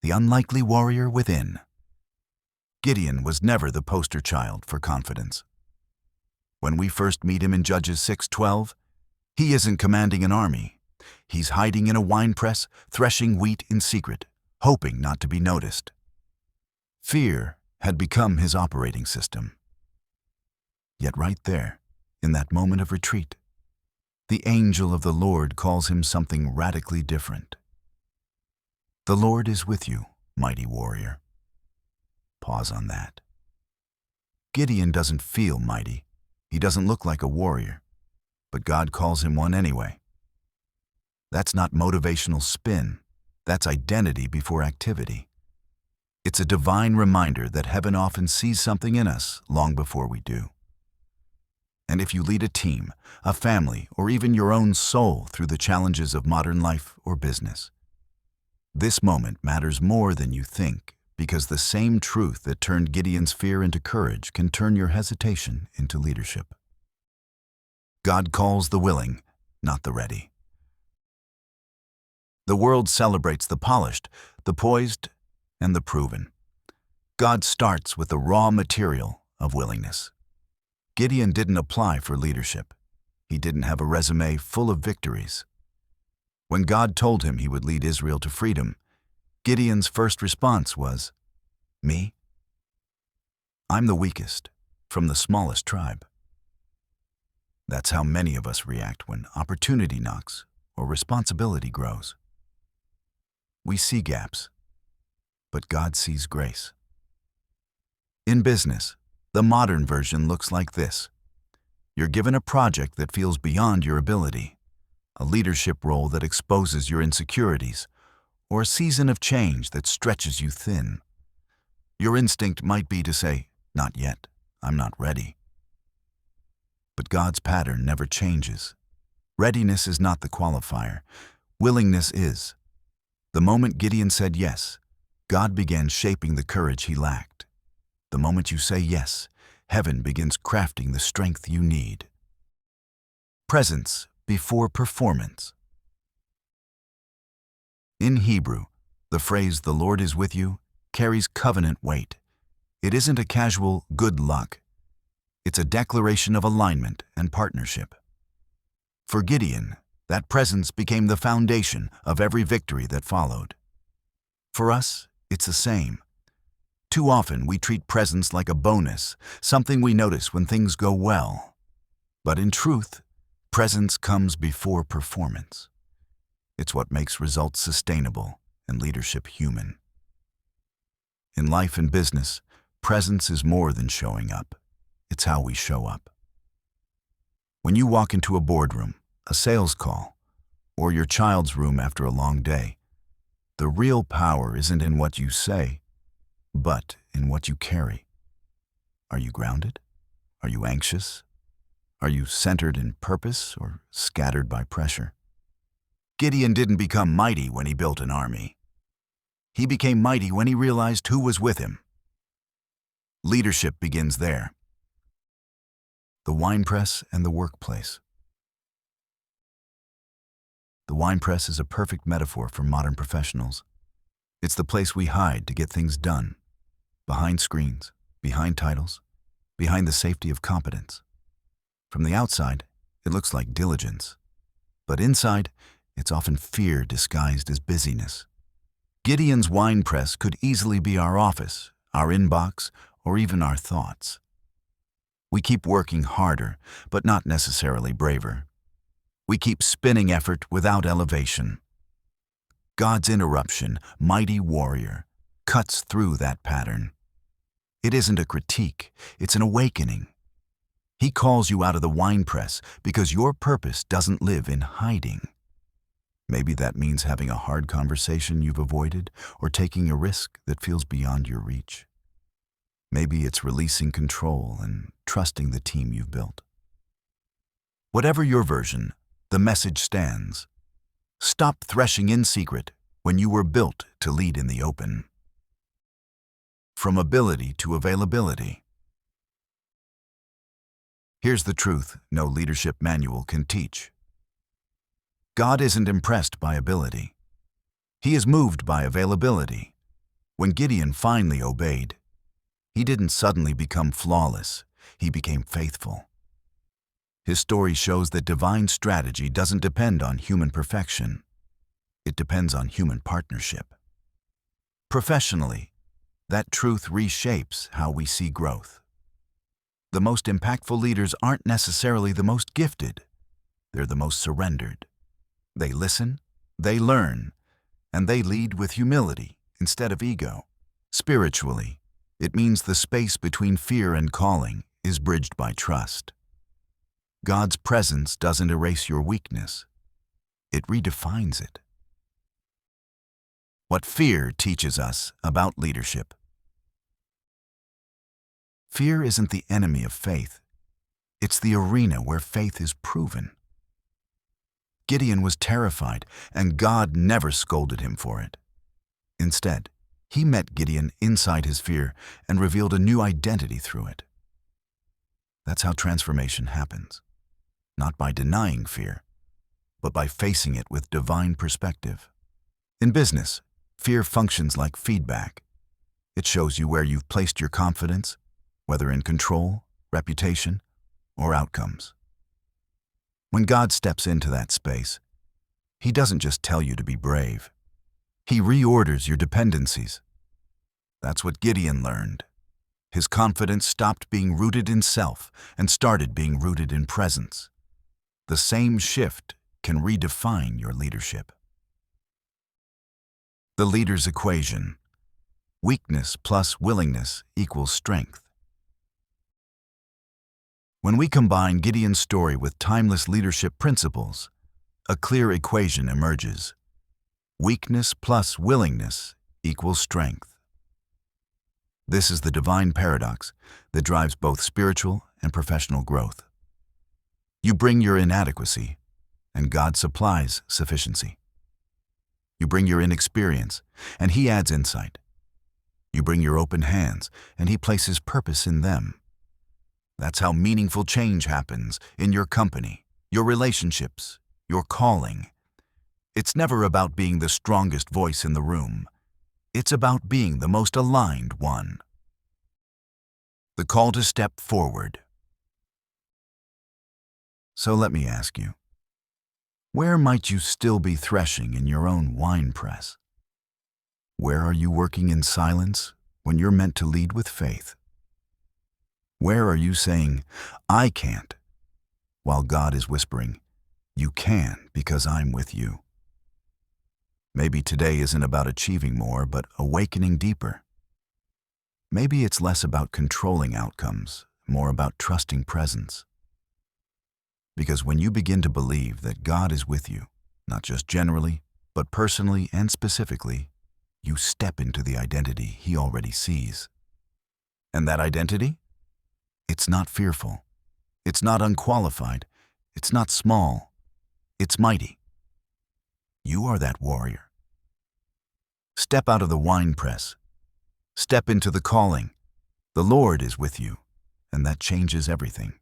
the unlikely warrior within. Gideon was never the poster child for confidence. When we first meet him in Judges 6:12, he isn't commanding an army. He's hiding in a winepress, threshing wheat in secret, hoping not to be noticed. Fear had become his operating system. Yet right there, in that moment of retreat, the angel of the Lord calls him something radically different. The Lord is with you, mighty warrior. Pause on that. Gideon doesn't feel mighty. He doesn't look like a warrior, but God calls him one anyway. That's not motivational spin. That's identity before activity. It's a divine reminder that heaven often sees something in us long before we do. And if you lead a team, a family, or even your own soul through the challenges of modern life or business, this moment matters more than you think, because the same truth that turned Gideon's fear into courage can turn your hesitation into leadership. God calls the willing, not the ready. The world celebrates the polished, the poised, and the proven. God starts with the raw material of willingness. Gideon didn't apply for leadership. He didn't have a resume full of victories. When God told him he would lead Israel to freedom, Gideon's first response was, "Me? I'm the weakest, from the smallest tribe." That's how many of us react when opportunity knocks or responsibility grows. We see gaps, but God sees grace. In business, the modern version looks like this. You're given a project that feels beyond your ability, a leadership role that exposes your insecurities, or a season of change that stretches you thin. Your instinct might be to say, "Not yet, I'm not ready." But God's pattern never changes. Readiness is not the qualifier. Willingness is. The moment Gideon said yes, God began shaping the courage he lacked. The moment you say yes, heaven begins crafting the strength you need. Presence before performance. In Hebrew, the phrase "the Lord is with you" carries covenant weight. It isn't a casual "good luck." It's a declaration of alignment and partnership. For Gideon, that presence became the foundation of every victory that followed. For us, it's the same. Too often, we treat presence like a bonus, something we notice when things go well. But in truth, presence comes before performance. It's what makes results sustainable and leadership human. In life and business, presence is more than showing up. It's how we show up. When you walk into a boardroom, a sales call, or your child's room after a long day, the real power isn't in what you say, but in what you carry. Are you grounded? Are you anxious? Are you centered in purpose or scattered by pressure? Gideon didn't become mighty when he built an army. He became mighty when he realized who was with him. Leadership begins there. The winepress and the workplace. The winepress is a perfect metaphor for modern professionals. It's the place we hide to get things done. Behind screens, behind titles, behind the safety of competence. From the outside, it looks like diligence. But inside, it's often fear disguised as busyness. Gideon's winepress could easily be our office, our inbox, or even our thoughts. We keep working harder, but not necessarily braver. We keep spinning effort without elevation. God's interruption, mighty warrior, cuts through that pattern. It isn't a critique, it's an awakening. He calls you out of the winepress because your purpose doesn't live in hiding. Maybe that means having a hard conversation you've avoided or taking a risk that feels beyond your reach. Maybe it's releasing control and trusting the team you've built. Whatever your version, the message stands. Stop threshing in secret when you were built to lead in the open. From ability to availability. Here's the truth no leadership manual can teach. God isn't impressed by ability. He is moved by availability. When Gideon finally obeyed, he didn't suddenly become flawless, he became faithful. His story shows that divine strategy doesn't depend on human perfection. It depends on human partnership. Professionally, that truth reshapes how we see growth. The most impactful leaders aren't necessarily the most gifted. They're the most surrendered. They listen, they learn, and they lead with humility instead of ego. Spiritually, it means the space between fear and calling is bridged by trust. God's presence doesn't erase your weakness. It redefines it. What fear teaches us about leadership. Fear isn't the enemy of faith. It's the arena where faith is proven. Gideon was terrified, and God never scolded him for it. Instead, he met Gideon inside his fear and revealed a new identity through it. That's how transformation happens. Not by denying fear, but by facing it with divine perspective. In business, fear functions like feedback. It shows you where you've placed your confidence, whether in control, reputation, or outcomes. When God steps into that space, He doesn't just tell you to be brave. He reorders your dependencies. That's what Gideon learned. His confidence stopped being rooted in self and started being rooted in presence. The same shift can redefine your leadership. The leader's equation. Weakness plus willingness equals strength. When we combine Gideon's story with timeless leadership principles, a clear equation emerges. Weakness plus willingness equals strength. This is the divine paradox that drives both spiritual and professional growth. You bring your inadequacy, and God supplies sufficiency. You bring your inexperience, and He adds insight. You bring your open hands, and He places purpose in them. That's how meaningful change happens in your company, your relationships, your calling. It's never about being the strongest voice in the room. It's about being the most aligned one. The call to step forward. So let me ask you, where might you still be threshing in your own wine press? Where are you working in silence when you're meant to lead with faith? Where are you saying, "I can't," while God is whispering, "You can because I'm with you"? Maybe today isn't about achieving more, but awakening deeper. Maybe it's less about controlling outcomes, more about trusting presence. Because when you begin to believe that God is with you, not just generally, but personally and specifically, you step into the identity He already sees. And that identity? It's not fearful. It's not unqualified. It's not small. It's mighty. You are that warrior. Step out of the wine press. Step into the calling. The Lord is with you, and that changes everything.